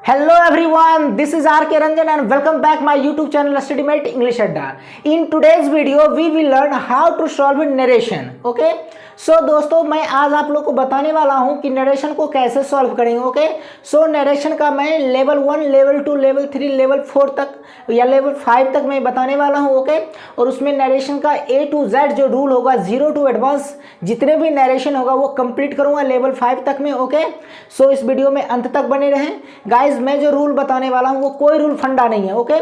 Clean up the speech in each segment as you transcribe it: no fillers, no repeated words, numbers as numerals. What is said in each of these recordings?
Hello everyone, this is RK Ranjan and welcome back my YouTube channel StudyMate English Adda. In today's video we will learn how to solve narration. Okay? सो दोस्तों मैं आज आप लोग को बताने वाला हूं कि नरेशन को कैसे सॉल्व करेंगे. ओके सो नरेशन का मैं लेवल 1, लेवल 2, लेवल 3, लेवल 4 तक या लेवल 5 तक मैं बताने वाला हूं. ओके और उसमें नरेशन का A to Z जो रूल होगा 0 to एडवांस जितने भी नरेशन होगा वो कंप्लीट करूंगा लेवल 5 तक में. ओके सो इस वीडियो में अंत तक बने रहें गाइज. मैं जो रूल बताने वाला हूँ वो कोई रूल फंडा नहीं है. ओके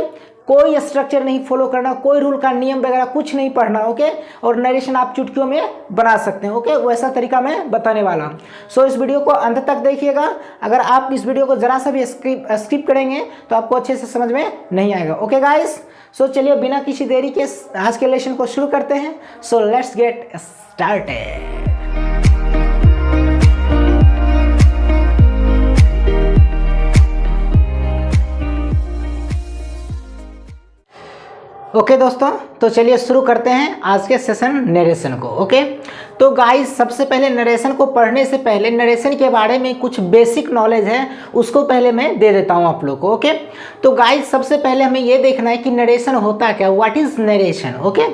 कोई स्ट्रक्चर नहीं फॉलो करना, कोई रूल का नियम वगैरह कुछ नहीं पढ़ना. ओके और नरेशन आप चुटकियों में बना सकते हैं. ओके वैसा तरीका मैं बताने वाला हूँ. सो इस वीडियो को अंत तक देखिएगा. अगर आप इस वीडियो को ज़रा सा भी स्किप करेंगे तो आपको अच्छे से समझ में नहीं आएगा. ओके गाइस सो चलिए बिना किसी देरी के आज के लेसन को शुरू करते हैं. So let's get started. Okay दोस्तों तो चलिए शुरू करते हैं आज के सेशन नरेशन को. ओके तो गाइस सबसे पहले नरेशन को पढ़ने से पहले नरेशन के बारे में कुछ बेसिक नॉलेज है उसको पहले मैं दे देता हूं आप लोग को. ओके तो गाइस सबसे पहले हमें ये देखना है कि नरेशन होता क्या, what is narration. Okay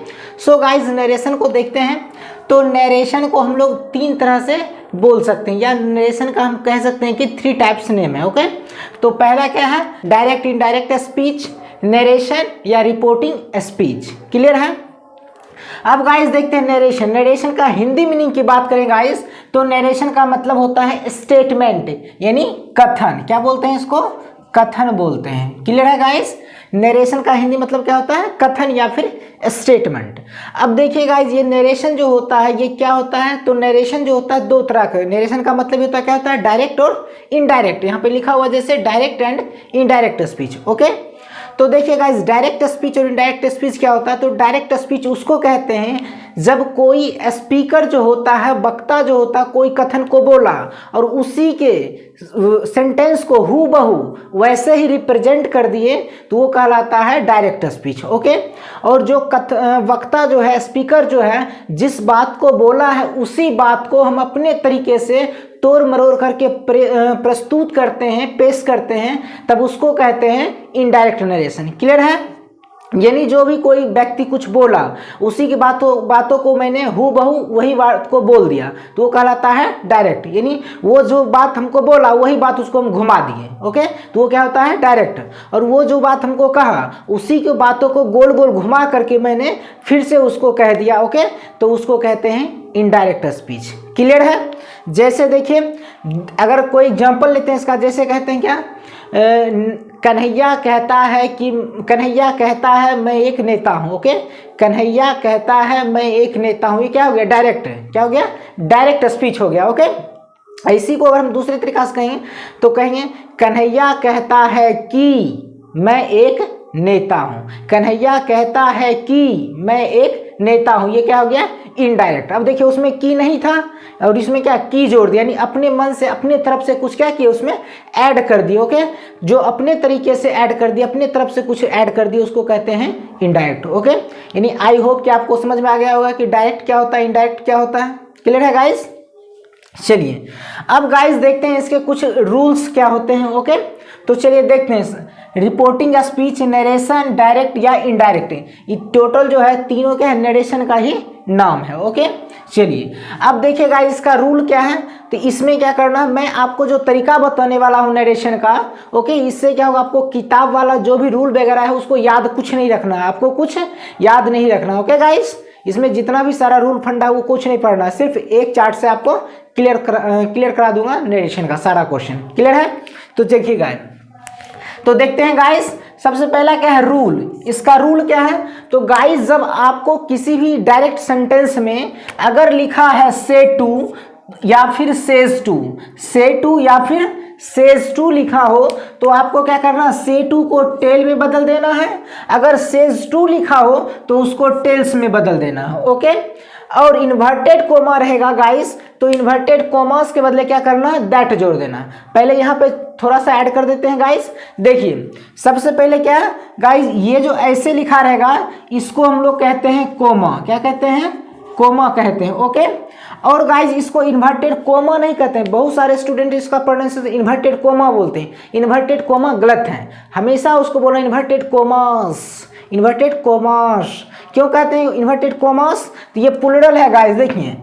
so guys narration को देखते हैं. तो नरेशन को हम लोग 3 तरह से बोल सकते हैं या नरेशन का हम कह सकते हैं कि 3 टाइप्स नेम है. ओके तो पहला क्या है, डायरेक्ट इनडायरेक्ट स्पीच, नरेशन या रिपोर्टिंग स्पीच. क्लियर है. अब गाइस देखते हैं नरेशन. नरेशन का हिंदी मीनिंग की बात करें गाइस तो नरेशन का मतलब होता है स्टेटमेंट यानी कथन. क्या बोलते हैं इसको, कथन बोलते हैं. क्लियर है गाइस. नरेशन का हिंदी मतलब क्या होता है, कथन या फिर स्टेटमेंट. अब देखिए गाइस ये नरेशन जो होता है ये क्या होता है, तो नरेशन जो होता है 2 तरह का. नरेशन का मतलब होता है क्या होता है, डायरेक्ट और इनडायरेक्ट. यहाँ पे लिखा हुआ जैसे direct and indirect speech. Okay तो देखिए गाइस डायरेक्ट स्पीच और इनडायरेक्ट स्पीच क्या होता है, तो डायरेक्ट स्पीच उसको कहते हैं जब कोई स्पीकर जो होता है, वक्ता जो होता है, कोई कथन को बोला और उसी के सेंटेंस को हूबहू वैसे ही रिप्रेजेंट कर दिए तो वो कहलाता है डायरेक्ट स्पीच. ओके और जो वक्ता जो है, स्पीकर जो है, जिस बात को बोला है उसी बात को हम अपने तरीके से तोड़ मरोड़ करके प्रस्तुत करते हैं, पेश करते हैं, तब उसको कहते हैं इनडायरेक्ट नरेशन. क्लियर है. यानी जो भी कोई व्यक्ति कुछ बोला उसी की बातों को मैंने हूबहू वही बात को बोल दिया तो वो कहलाता है डायरेक्ट. यानी वो जो बात हमको बोला वही बात उसको हम घुमा दिए. ओके तो वो क्या होता है डायरेक्ट. और वो जो बात हमको कहा उसी की बातों को गोल गोल घुमा करके मैंने फिर से उसको कह दिया. ओके तो उसको कहते हैं इनडायरेक्ट स्पीच. क्लियर है. जैसे देखिए अगर कोई एग्जाम्पल लेते हैं इसका, जैसे कहते हैं क्या, कन्हैया कहता है मैं एक नेता हूँ. ओके कन्हैया कहता है मैं एक नेता हूँ. ये क्या हो गया, डायरेक्ट. क्या हो गया, डायरेक्ट स्पीच हो गया. ओके इसी को अगर हम दूसरे तरीका से कहेंगे तो कहेंगे कन्हैया कहता है कि मैं एक नेता हूँ. कन्हैया कहता है कि मैं एक नेता हूँ. ये क्या हो गया, इनडायरेक्ट. अब देखिए उसमें की नहीं था और इसमें क्या की जोड़ दिया, यानी अपने मन से अपने तरफ से कुछ क्या किया उसमें ऐड कर दिया. ओके जो अपने तरीके से ऐड कर दिया, अपने तरफ से कुछ ऐड कर दिया उसको कहते हैं इनडायरेक्ट. ओके यानी आई होप कि आपको समझ में आ गया होगा कि डायरेक्ट क्या होता है, इनडायरेक्ट क्या होता है. क्लियर है गाइस. चलिए अब गाइस देखते हैं इसके कुछ रूल्स क्या होते हैं. ओके तो चलिए देखते हैं. रिपोर्टिंग स्पीच, नरेशन, डायरेक्ट या इनडायरेक्ट, ये टोटल जो है तीनों के नरेशन का ही नाम है. ओके चलिए अब देखिए गाइस इसका रूल क्या है. तो इसमें क्या करना है, मैं आपको जो तरीका बताने वाला हूँ नरेशन का. ओके इससे क्या होगा, आपको किताब वाला जो भी रूल वगैरह है उसको याद कुछ नहीं रखना है, आपको कुछ याद नहीं रखना. ओके गाइस इसमें जितना भी सारा रूल फंडा वो कुछ नहीं पढ़ना, सिर्फ एक चार्ट से आपको क्लियर करा दूंगा नरेशन का सारा क्वेश्चन. क्लियर है. तो देखिए गाइस तो देखते हैं गाइस सबसे पहला क्या है रूल. इसका रूल क्या है, तो गाइस जब आपको किसी भी डायरेक्ट सेंटेंस में अगर लिखा है से टू या फिर सेज टू या फिर सेज टू लिखा हो तो आपको क्या करना, से टू को टेल में बदल देना है. अगर सेज टू लिखा हो तो उसको टेल्स में बदल देना है. ओके और इन्वर्टेड कोमा रहेगा गाइस तो इन्वर्टेड कोमास के बदले क्या करना है, दैट जोड़ देना. पहले यहाँ पे थोड़ा सा ऐड कर देते हैं गाइस. देखिए सबसे पहले क्या गाइस, ये जो ऐसे लिखा रहेगा इसको हम लोग कहते हैं कोमा. क्या कहते हैं, कोमा कहते हैं। ओके, और गाइज इसको इन्वर्टेड कोमा नहीं कहते हैं, बहुत सारे स्टूडेंट इसका प्रोनाउंसिएशन इन्वर्टेड कोमा बोलते हैं। इन्वर्टेड कोमा गलत है, हमेशा उसको बोलना इन्वर्टेड कोमास, इन्वर्टेड कोमास। क्यों कहते हैं इन्वर्टेड कोमास? तो ये प्लूरल है गाइज, देखिए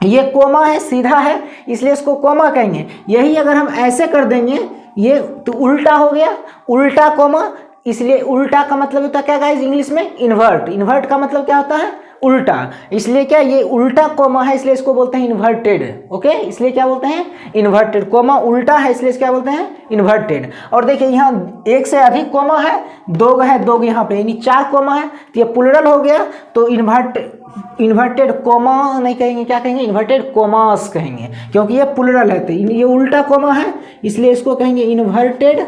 ये कोमा है, सीधा है, इसलिए इसको कोमा कहेंगे। यही अगर हम ऐसे कर देंगे ये तो उल्टा हो गया, उल्टा कोमा, इसलिए उल्टा का मतलब होता है क्या गाइज इंग्लिश में? इन्वर्ट। इन्वर्ट का मतलब क्या होता है? उल्टा। इसलिए क्या ये उल्टा कोमा है, इसलिए इसको बोलते हैं इन्वर्टेड। ओके, इसलिए क्या बोलते हैं? इन्वर्टेड। कोमा उल्टा है इसलिए क्या बोलते हैं? इन्वर्टेड। और देखिए यहाँ एक से अधिक कोमा है, दो है, दो यहाँ पे यानी 4 कोमा है, तो ये प्लूरल हो गया, तो इन्वर्टेड कोमा नहीं कहेंगे, क्या कहेंगे? इन्वर्टेड कोमास कहेंगे, क्योंकि ये प्लूरल है, तो ये उल्टा कोमा है इसलिए इसको कहेंगे इन्वर्टेड,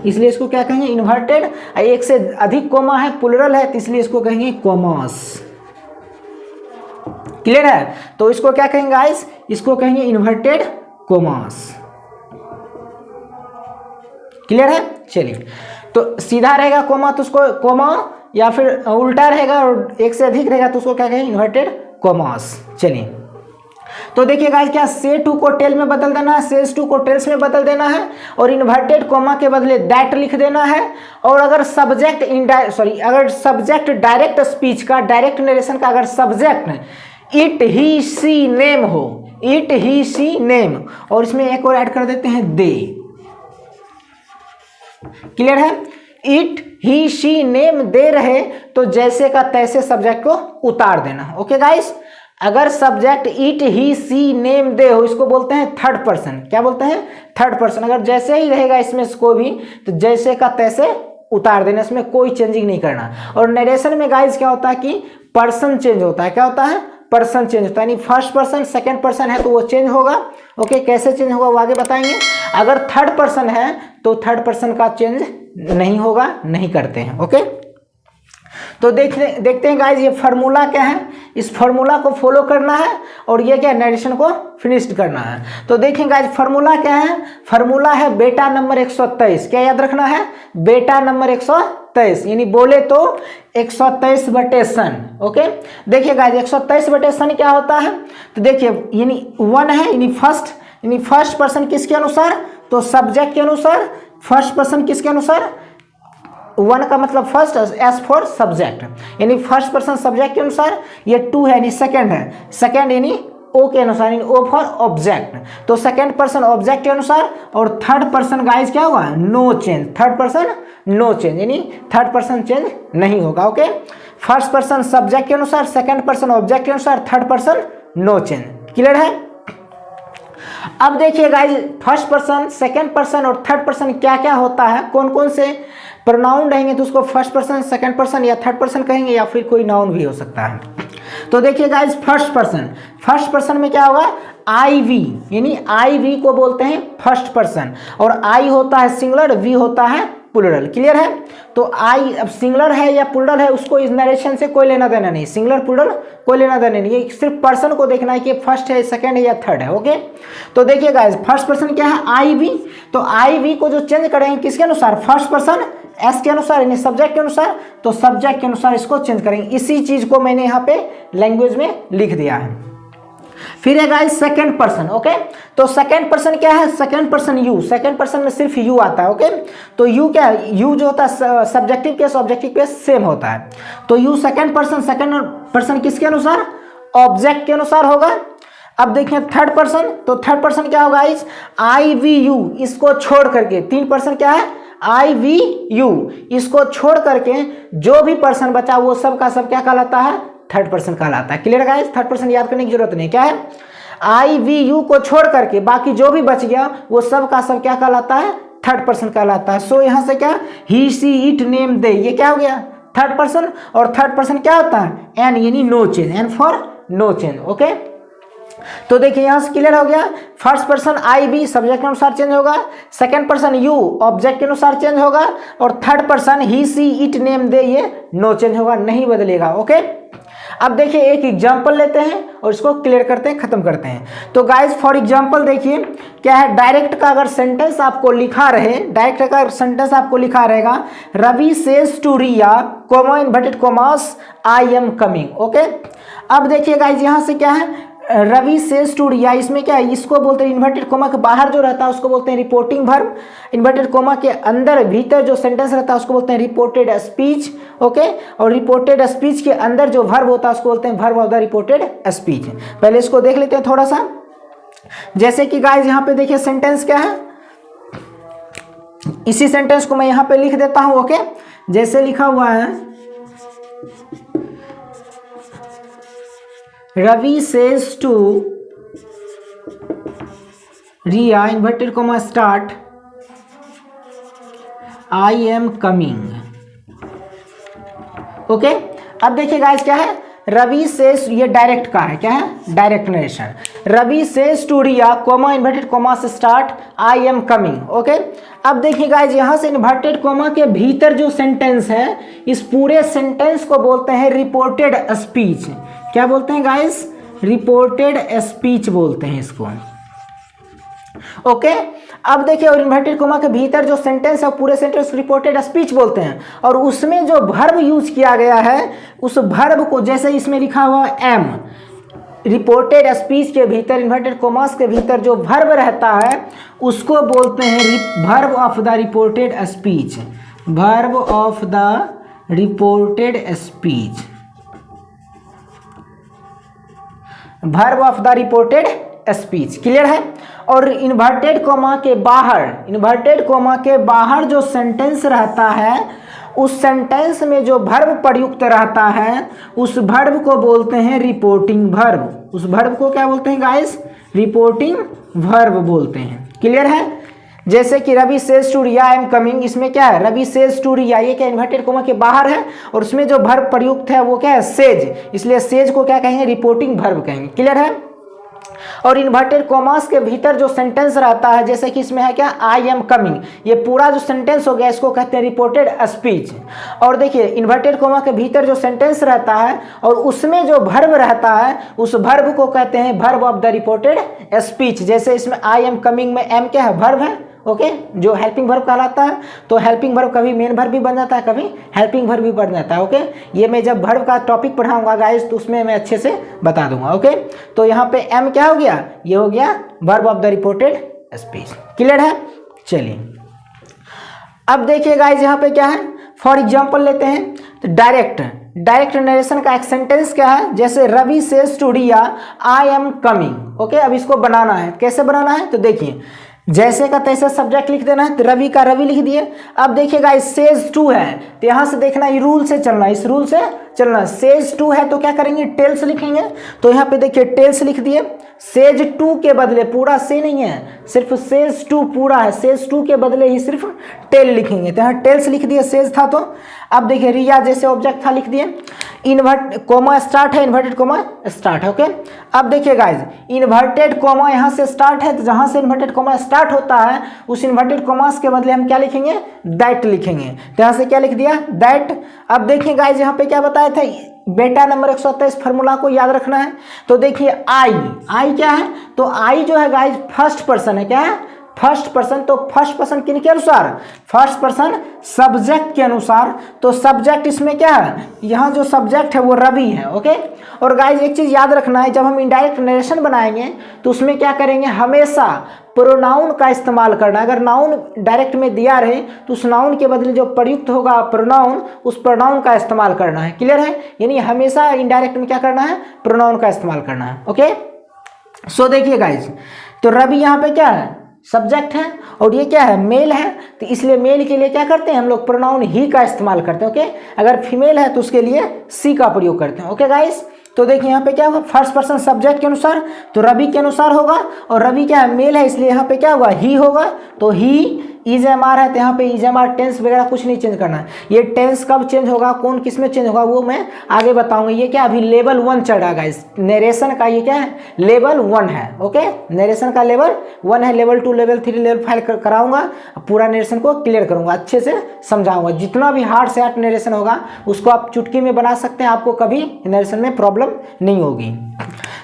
इसलिए इसको क्या कहेंगे? इन्वर्टेड। एक से अधिक कोमा है, प्लूरल है, तो इसलिए इसको कहेंगे कोमास। क्लियर है? तो इसको क्या कहेंगे गाइस? इसको कहेंगे इन्वर्टेड कोमास। क्लियर है? चलिए, तो सीधा रहेगा कोमा तो उसको कोमा, या फिर उल्टा रहेगा और एक से अधिक रहेगा तो उसको क्या कहेंगे? Inverted commas. चलिए, तो देखिए गाइस क्या से टू को टेल में बदल देना है, सेज टू को टेल्स में बदल देना है, और इन्वर्टेड कोमा के बदले दैट लिख देना है। और अगर सब्जेक्ट अगर सब्जेक्ट डायरेक्ट स्पीच का, डायरेक्ट नरेशन का अगर subject it he she name हो, इट ही सी नेम, और इसमें एक और ऐड कर देते हैं दे। क्लियर है? It he she name they रहे तो जैसे का तैसे सब्जेक्ट को उतार देना। ओके गाइस, अगर subject it he she name they हो, इसको बोलते हैं थर्ड पर्सन। क्या बोलते हैं? Third person. अगर जैसे ही रहेगा इसमें कोई भी, तो जैसे का तैसे उतार देना, इसमें कोई चेंजिंग नहीं करना। और नरेशन में गाइस क्या होता है कि पर्सन चेंज होता है। क्या होता है? पर्सन चेंज होता है, यानी फर्स्ट पर्सन सेकंड पर्सन है तो वो चेंज होगा। ओके, कैसे चेंज होगा वो आगे बताएंगे। अगर थर्ड पर्सन है तो थर्ड पर्सन का चेंज नहीं होगा, नहीं करते हैं। ओके, तो देखते हैं गाइज ये फार्मूला क्या है, इस फार्मूला को फॉलो करना है और ये क्या नरेशन को फिनिश करना है। तो देखें गाइज फार्मूला क्या है, फार्मूला है बेटा नंबर 123। क्या याद रखना है? बेटा नंबर 123, यानी बोले तो 123/सन। ओके, देखिए गाइज 123/सन क्या होता है, तो देखिए यानी 1 है, यानी फर्स्ट पर्सन किसके अनुसार? तो सब्जेक्ट के अनुसार। फर्स्ट पर्सन किसके अनुसार? 1 का मतलब फर्स्ट, एस फॉर सब्जेक्ट, यानी फर्स्ट पर्सन सब्जेक्ट के अनुसार। ये 2 है यानी सेकंड है, सेकंड यानी ओ के अनुसार, यानी ओ फॉर ऑब्जेक्ट, तो सेकंड पर्सन ऑब्जेक्ट के अनुसार। और थर्ड पर्सन गाइस क्या होगा? No change. Third person no change, यानी थर्ड पर्सन चेंज नहीं होगा। ओके, फर्स्ट पर्सन सब्जेक्ट के अनुसार, सेकंड पर्सन ऑब्जेक्ट के अनुसार, third person no change. Clear है? अब देखिए guys first person, second person और थर्ड पर्सन क्या क्या होता है, कौन कौन से प्रोनाउन रहेंगे तो उसको फर्स्ट पर्सन, सेकंड पर्सन या थर्ड पर्सन कहेंगे, या फिर कोई नाउन भी हो सकता है। तो देखिए गाइस फर्स्ट पर्सन में क्या होगा? आई वी, यानी आई वी को बोलते हैं फर्स्ट पर्सन, और आई होता है सिंगुलर, वी होता है प्लूरल। क्लियर है? तो आई अब सिंगुलर है या प्लूरल है उसको इस नरेशन से कोई लेना देना नहीं, सिंगुलर प्लूरल कोई लेना देना नहीं, ये सिर्फ पर्सन को देखना है कि फर्स्ट है, सेकंड है या थर्ड है। ओके, तो देखिए गाइस फर्स्ट पर्सन क्या है? आई वी। तो आई वी को जो चेंज करेंगे किसके अनुसार? फर्स्ट पर्सन एस के अनुसार, यानी सब्जेक्ट के अनुसार, तो सब्जेक्ट के अनुसार इसको चेंज करेंगे। इसी चीज को मैंने यहाँ पे लैंग्वेज में लिख दिया है। फिर है गाइस सेकंड पर्सन। ओके, तो सेकंड पर्सन क्या है? Second person you, second person में सिर्फ यू आता है। ओके, तो यू क्या है? यू जो होता है subjective case objective case same होता है, तो यू सेकंड पर्सन किसके अनुसार? ऑब्जेक्ट के अनुसार होगा। अब देखिए थर्ड पर्सन, तो थर्ड पर्सन क्या होगा गाइस? आई वी यू, इसको छोड़ करके 3 पर्सन क्या है? आई वी यू, इसको छोड़ करके जो भी पर्सन बचा वो सब का सब क्या कहलाता है? थर्ड पर्सन कहलाता है। Clear guys? थर्ड पर्सन याद करने की जरूरत नहीं। क्या है? आई वी यू को छोड़ करके बाकी जो भी बच गया वो सब का सब क्या कहलाता है? थर्ड पर्सन कहलाता है। सो यहाँ से क्या? ही सी इट नेम दे, ये क्या हो गया? Third person. और थर्ड पर्सन क्या होता है? एन, यानी no change, N for no change. Okay, तो देखिए यहां से क्लियर हो गया। First person I B subject के अनुसार चेंज होगा, सेकंड पर्सन यू ऑब्जेक्ट के अनुसार चेंज होगा, और third person he she it name they ये नो चेंज होगा, नहीं बदलेगा। ओके, अब देखिए एक एग्जांपल लेते हैं और इसको क्लियर करते हैं, खत्म करते हैं। तो गाइस फॉर एग्जांपल देखिए क्या है, डायरेक्ट का अगर सेंटेंस आपको लिखा रहे, डायरेक्ट का सेंटेंस आपको लिखा रहेगा, Ravi says to Riya comma inverted commas I am coming. Okay, अब देखिए गाइज यहाँ से क्या है, रवि सेज टू रिया, इसमें क्या है, इसको बोलते हैं इन्वर्टेड कोमा के बाहर जो रहता है उसको बोलते हैं रिपोर्टिंग वर्ब, इन्वर्टेड कोमा के अंदर भीतर जो सेंटेंस रहता है उसको बोलते हैं रिपोर्टेड स्पीच। ओके, और रिपोर्टेड स्पीच के अंदर जो वर्ब होता है उसको बोलते हैं verb of the reported speech. पहले इसको देख लेते हैं थोड़ा सा। जैसे कि गाइज यहाँ पे देखिए सेंटेंस क्या है, इसी सेंटेंस को मैं यहाँ पे लिख देता हूँ। ओके, जैसे लिखा हुआ है, Ravi says to Riya inverted comma start I am coming. Okay, अब देखिए गाइस क्या है, रवि सेज, ये डायरेक्ट का है, क्या है, direct narration. Ravi says to Riya comma inverted comma से start I am coming. Okay, अब देखिए गाइस यहाँ से इन्वर्टेड कोमा के भीतर जो सेंटेंस है, इस पूरे सेंटेंस को बोलते हैं रिपोर्टेड स्पीच। क्या बोलते हैं गाइस, रिपोर्टेड स्पीच बोलते हैं इसको। ओके, अब देखिए और इन्वर्टेड कोमा के भीतर जो सेंटेंस है पूरे सेंटेंस रिपोर्टेड स्पीच बोलते हैं, और उसमें जो वर्ब यूज किया गया है उस वर्ब को, जैसे इसमें लिखा हुआ एम, रिपोर्टेड स्पीच के भीतर इन्वर्टेड कोमास के भीतर जो वर्ब रहता है उसको बोलते हैं verb of the reported speech, verb of the reported speech, verb of the reported speech. Clear है। और इन्वर्टेड कोमा के बाहर, इन्वर्टेड कोमा के बाहर जो सेंटेंस रहता है उस सेंटेंस में जो वर्ब प्रयुक्त रहता है उस वर्ब को बोलते हैं रिपोर्टिंग वर्ब। उस वर्ब को क्या बोलते हैं गाइस, रिपोर्टिंग वर्ब बोलते हैं। क्लियर है। जैसे कि Ravi says to Riya I am coming, इसमें क्या है, रवि सेज टू रिया, ये क्या इन्वर्टेड कोमा के बाहर है और उसमें जो वर्ब प्रयुक्त है वो क्या है, सेज, इसलिए सेज को क्या कहेंगे, रिपोर्टिंग वर्ब कहेंगे। क्लियर है। और इन्वर्टेड कोमास के भीतर जो सेंटेंस रहता है, जैसे कि इसमें है क्या, आई एम कमिंग, ये पूरा जो सेंटेंस हो गया इसको कहते हैं रिपोर्टेड स्पीच। और देखिए इन्वर्टेड कोमा के भीतर जो सेंटेंस रहता है और उसमें जो वर्ब रहता है उस वर्ब को कहते हैं verb of the reported speech. जैसे इसमें आई एम कमिंग में एम क्या है, वर्ब है। ओके, जो हेल्पिंग वर्ब कहलाता है। तो हेल्पिंग वर्ब कभी मेन वर्ब भी बन जाता है, कभी हेल्पिंग वर्ब भी बन जाता है। ओके, ये मैं जब वर्ब का टॉपिक पढ़ाऊंगा गाइस तो उसमें मैं अच्छे से बता दूंगा। ओके, तो यहाँ पे एम क्या हो गया, ये हो गया verb of the reported speech. Clear है। चलिए अब देखिए गाइस यहाँ पे क्या है, फॉर एग्जाम्पल लेते हैं तो डायरेक्ट नरेशन का एक सेंटेंस क्या है, जैसे Ravi says to Riya I am coming. Okay, अब इसको बनाना है, कैसे बनाना है तो देखिए, जैसे का तैसे सब्जेक्ट लिख देना है, तो रवि का रवि लिख दिए। अब देखिएगा सेज टू है तो यहाँ से देखना ये रूल से चलना, इस रूल से चलना। सेज टू है तो क्या करेंगे, टेल्स लिखेंगे। तो यहाँ पे देखिए टेल्स लिख दिए। सेज टू के बदले, पूरा से नहीं है, सिर्फ सेज टू पूरा है, सेज टू के बदले ही सिर्फ टेल लिखेंगे। तो यहाँ टेल्स लिख दिए, सेज था तो। अब देखिए रिया जैसे ऑब्जेक्ट था लिख दिए, इन्वर्ट कोमा स्टार्ट है, इन्वर्टेड कोमा स्टार्ट है। ओके, अब देखिए गाइज इन्वर्टेड कोमा यहाँ से स्टार्ट है, तो जहाँ से इन्वर्टेड कोमा स्टार्ट होता है उस इन्वर्टेड कोमास के बदले हम क्या लिखेंगे, दैट लिखेंगे। तो यहाँ से क्या लिख दिया, दैट। अब देखिए गाइज यहाँ पे क्या बताया था, बेटा नंबर 127 फार्मूला को याद रखना है। तो देखिए आई क्या है, तो आई जो है गाइज फर्स्ट पर्सन है, क्या है, फर्स्ट पर्सन। तो फर्स्ट पर्सन किन के अनुसार, फर्स्ट पर्सन सब्जेक्ट के अनुसार। तो सब्जेक्ट इसमें क्या है, यहाँ जो सब्जेक्ट है वो रवि है। ओके, और गाइज एक चीज याद रखना है, जब हम इनडायरेक्ट नरेशन बनाएंगे तो उसमें क्या करेंगे, हमेशा प्रोनाउन का इस्तेमाल करना। अगर नाउन डायरेक्ट में दिया रहे तो उस नाउन के बदले जो प्रयुक्त होगा प्रोनाउन, उस प्रोनाउन का इस्तेमाल करना है। क्लियर है। यानी हमेशा इनडायरेक्ट में क्या करना है, प्रोनाउन का इस्तेमाल करना है। ओके, सो देखिए गाइज, तो रवि यहाँ पे क्या है, सब्जेक्ट है, और ये क्या है, मेल है। तो इसलिए मेल के लिए क्या करते हैं हम लोग, प्रोनाउन ही का इस्तेमाल करते हैं। ओके, अगर फीमेल है तो उसके लिए सी का प्रयोग करते हैं। ओके गाइस, तो देखिए यहाँ पे क्या होगा, फर्स्ट पर्सन सब्जेक्ट के अनुसार, तो रवि के अनुसार होगा। और रवि क्या है, मेल है, इसलिए यहाँ पे क्या होगा, ही होगा। तो ही इज एम आर है, तो यहाँ पे इज एम आर टेंस वगैरह कुछ नहीं चेंज करना है। ये टेंस कब चेंज होगा, कौन किस में चेंज होगा वो मैं आगे बताऊंगा। ये क्या अभी लेवल 1 चल रहा है गाइस, नरेशन का ये क्या है, लेवल 1 है। ओके, नरेशन का लेवल 1 है, लेवल 2 लेवल 3 लेवल 5 कराऊंगा, पूरा नरेशन को क्लियर करूंगा, अच्छे से समझाऊंगा। जितना भी हार्ड से हार्ड नरेशन होगा उसको आप चुटकी में बना सकते हैं, आपको कभी नरेशन में प्रॉब्लम नहीं होगी।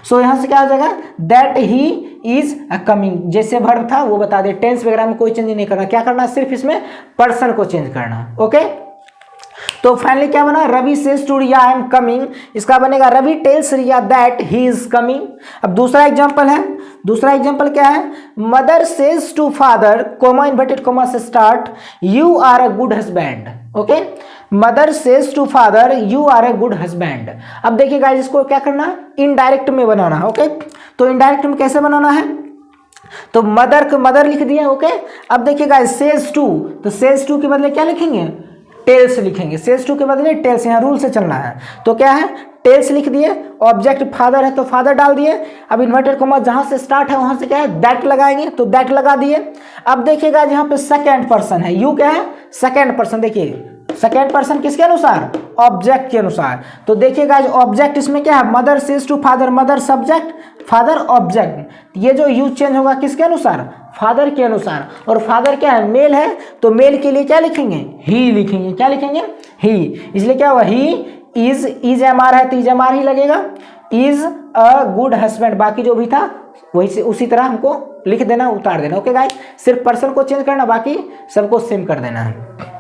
सो यहाँ से क्या हो जाएगा, दैट ही इज कमिंग, जैसे वर्ब था वो बता दे, टेंस वगैरह में कोई चेंज नहीं करना। क्या करना, सिर्फ इसमें पर्सन को चेंज करना। ओके, तो फाइनली क्या बना, Ravi says to Riya I am coming, इसका बनेगा Ravi tells Riya that he is coming. अब दूसरा एग्जांपल है, दूसरा एग्जांपल क्या है, mother says to father comma inverted comma से start you are a good husband. Okay, mother says to father you are a good husband. अब देखिए गाइस इसको क्या करना, इनडायरेक्ट में बनाना। ओके, तो इनडायरेक्ट में कैसे बनाना है, तो मदर को मदर लिख दिया। ओके, अब देखिए गाइस सेज टू, तो सेज टू के बदले क्या लिखेंगे, टेल्स लिखेंगे। सेज टू के बदले टेल्स, यहाँ रूल से चलना है। तो क्या है, टेल्स लिख दिए, ऑब्जेक्ट फादर है तो फादर डाल दिए। अब इन्वर्टेड कोमा जहां से स्टार्ट है वहां से क्या है, दैट लगाएंगे, तो दैट लगा दिए। अब देखिएगा यहाँ पे सेकेंड पर्सन है, यू क्या है, सेकेंड पर्सन। देखिए सेकेंड पर्सन किसके अनुसार, ऑब्जेक्ट के अनुसार। तो देखिएगा ऑब्जेक्ट इसमें क्या है, mother says to father, mother subject, father object. ये जो यू चेंज होगा किसके अनुसार, फादर के अनुसार। और फादर क्या है, मेल है, तो मेल के लिए क्या लिखेंगे, ही लिखेंगे। क्या लिखेंगे, ही। इसलिए क्या हुआ, ही इज एम आर है तो इज एम आर ही लगेगा, इज अ गुड हस्बैंड। बाकी जो भी था वही से उसी तरह हमको लिख देना, उतार देना। ओके गाइस, सिर्फ पर्सन को चेंज करना, बाकी सबको सेम कर देना है।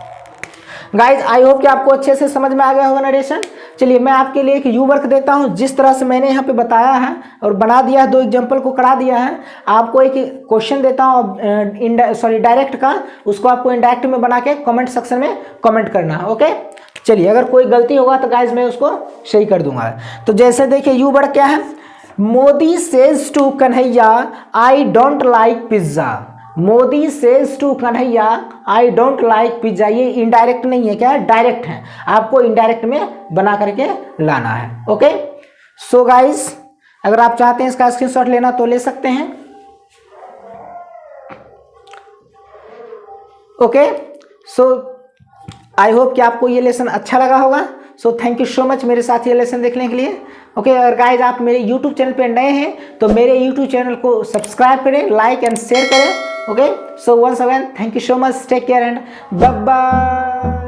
गाइज आई होप कि आपको अच्छे से समझ में आ गया होगा नरेशन। चलिए मैं आपके लिए एक यू वर्क देता हूं, जिस तरह से मैंने यहाँ पे बताया है और बना दिया है, दो एग्जांपल को करा दिया है। आपको एक क्वेश्चन देता हूँ डायरेक्ट का, उसको आपको इनडायरेक्ट में बना के कमेंट सेक्शन में कमेंट करना है। ओके, चलिए अगर कोई गलती होगा तो गाइज मैं उसको सही कर दूंगा। तो जैसे देखिए यू वर्क क्या है, Modi says to Kanhaiya I don't like pizza. Modi says to Kanhaiya I don't like pizza. ये इनडायरेक्ट नहीं है, क्या है, डायरेक्ट है। आपको इनडायरेक्ट में बना करके लाना है। ओके, सो गाइस अगर आप चाहते हैं इसका स्क्रीनशॉट लेना तो ले सकते हैं। ओके, सो आई होप कि आपको ये लेसन अच्छा लगा होगा। So thank you so much मेरे साथ ये लेसन देखने के लिए। ओके, अगर गाइज आप मेरे यूट्यूब चैनल पे नए हैं तो मेरे यूट्यूब चैनल को सब्सक्राइब करें, लाइक एंड शेयर करें। Okay, so once again thank you so much, take care and bye bye.